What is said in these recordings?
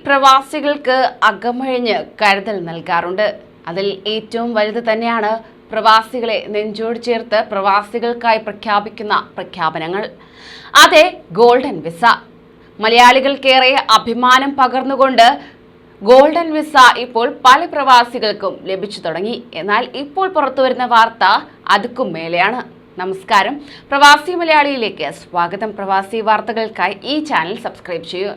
പ്രവാസികൾക്ക് അകമഴിഞ്ഞ് കരുതൽ നൽകാറുണ്ട്. അതിൽ ഏറ്റവും വലുത് തന്നെയാണ് പ്രവാസികളെ നെഞ്ചോട് ചേർത്ത് പ്രവാസികൾക്കായി പ്രഖ്യാപിക്കുന്ന പ്രഖ്യാപനങ്ങൾ. അതെ, ഗോൾഡൻ വിസ. മലയാളികൾക്കേറെ അഭിമാനം പകർന്നുകൊണ്ട് ഗോൾഡൻ വിസ ഇപ്പോൾ പല പ്രവാസികൾക്കും ലഭിച്ചു തുടങ്ങി. എന്നാൽ ഇപ്പോൾ പുറത്തുവരുന്ന വാർത്ത അതുക്കും മേലെയാണ്. നമസ്കാരം, പ്രവാസി മലയാളിയിലേക്ക് സ്വാഗതം. പ്രവാസി വാർത്തകൾക്കായി ഈ ചാനൽ സബ്സ്ക്രൈബ് ചെയ്യൂ.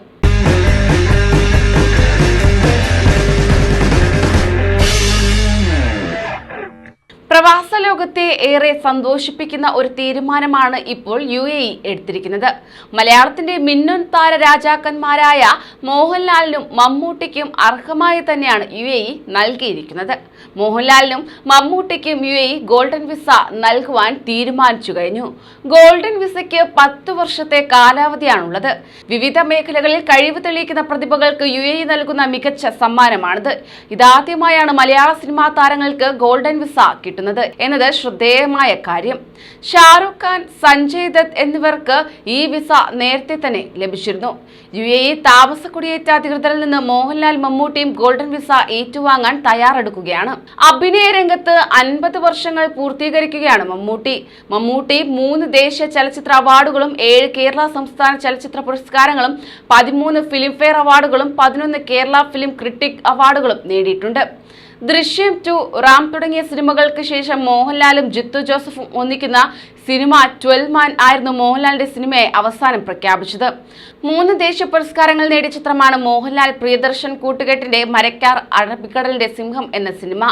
പ്രവാസ ലോകത്തെ ഏറെ സന്തോഷിപ്പിക്കുന്ന ഒരു തീരുമാനമാണ് ഇപ്പോൾ UAE എടുത്തിരിക്കുന്നത്. മലയാളത്തിന്റെ മിന്നൻ താര രാജാക്കന്മാരായ മോഹൻലാലിനും മമ്മൂട്ടിക്കും അർഹമായി തന്നെയാണ് UAE നൽകിയിരിക്കുന്നത്. മോഹൻലാലിനും മമ്മൂട്ടിക്കും UAE ഗോൾഡൻ വിസ നൽകുവാൻ തീരുമാനിച്ചു കഴിഞ്ഞു. ഗോൾഡൻ വിസയ്ക്ക് 10 വർഷത്തെ കാലാവധിയാണുള്ളത്. വിവിധ മേഖലകളിൽ കഴിവ് തെളിയിക്കുന്ന പ്രതിഭകൾക്ക് UAE നൽകുന്ന മികച്ച സമ്മാനമാണിത്. ഇതാദ്യമായാണ് മലയാള സിനിമാ താരങ്ങൾക്ക് ഗോൾഡൻ വിസ കിട്ടുന്നത് എന്നത് ശ്രദ്ധേയമായ കാര്യം. ഷാറുഖ് ഖാൻ, സഞ്ജയ് ദത്ത് എന്നിവർക്ക് ഈ വിസ നേരത്തെ തന്നെ ലഭിച്ചിരുന്നു. UAE താമസ കുടിയേറ്റ അധികൃതരിൽ നിന്ന് മോഹൻലാൽ, മമ്മൂട്ടിയും ഗോൾഡൻ വിസ ഏറ്റുവാങ്ങാൻ തയ്യാറെടുക്കുകയാണ്. അഭിനയ രംഗത്ത് 50 വർഷങ്ങൾ പൂർത്തീകരിക്കുകയാണ് മമ്മൂട്ടി. 3 ദേശീയ ചലച്ചിത്ര അവാർഡുകളും 7 കേരള സംസ്ഥാന ചലച്ചിത്ര പുരസ്കാരങ്ങളും 13 ഫിലിം ഫെയർ അവാർഡുകളും 11 കേരള ഫിലിം ക്രിട്ടിക് അവാർഡുകളും നേടിയിട്ടുണ്ട്. ദൃശ്യം 2, റാം തുടങ്ങിയ സിനിമകൾക്ക് ശേഷം മോഹൻലാലും ജിത്തു ജോസഫും ഒന്നിക്കുന്ന സിനിമ 12 മാൻ ആയിരുന്നു മോഹൻലാലിന്റെ സിനിമയെ അവസാനം പ്രഖ്യാപിച്ചത്. 3 ദേശീയ പുരസ്കാരങ്ങൾ നേടിയ ചിത്രമാണ് മോഹൻലാൽ പ്രിയദർശൻ കൂട്ടുകെട്ടിന്റെ മരക്കാർ, അറബിക്കടലിന്റെ സിംഹം എന്ന സിനിമ.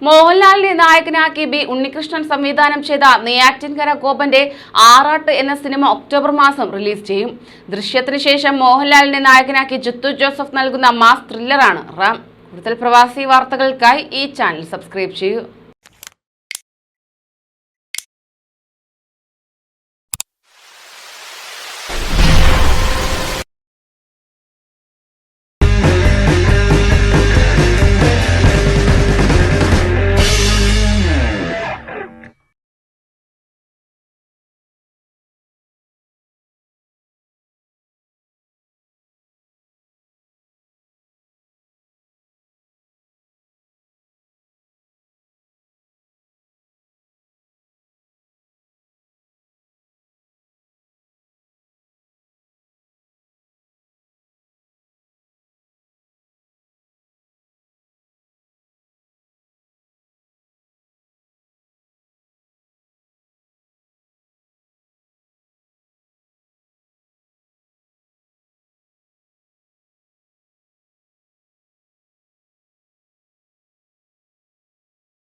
മോഹൻലാലിനെ നായകനാക്കി B. ഉണ്ണികൃഷ്ണൻ സംവിധാനം ചെയ്ത നെയ്യാറ്റിൻകര ഗോപന്റെ ആറാട്ട് എന്ന സിനിമ ഒക്ടോബർ മാസം റിലീസ് ചെയ്യും. ദൃശ്യത്തിന് ശേഷം മോഹൻലാലിനെ നായകനാക്കി ജിത്തു ജോസഫ് നൽകുന്ന മാസ് ത്രില്ലറാണ് റാം. കൂടുതൽ പ്രവാസി വാർത്തകൾക്കായി ഈ ചാനൽ സബ്സ്ക്രൈബ് ചെയ്യൂ.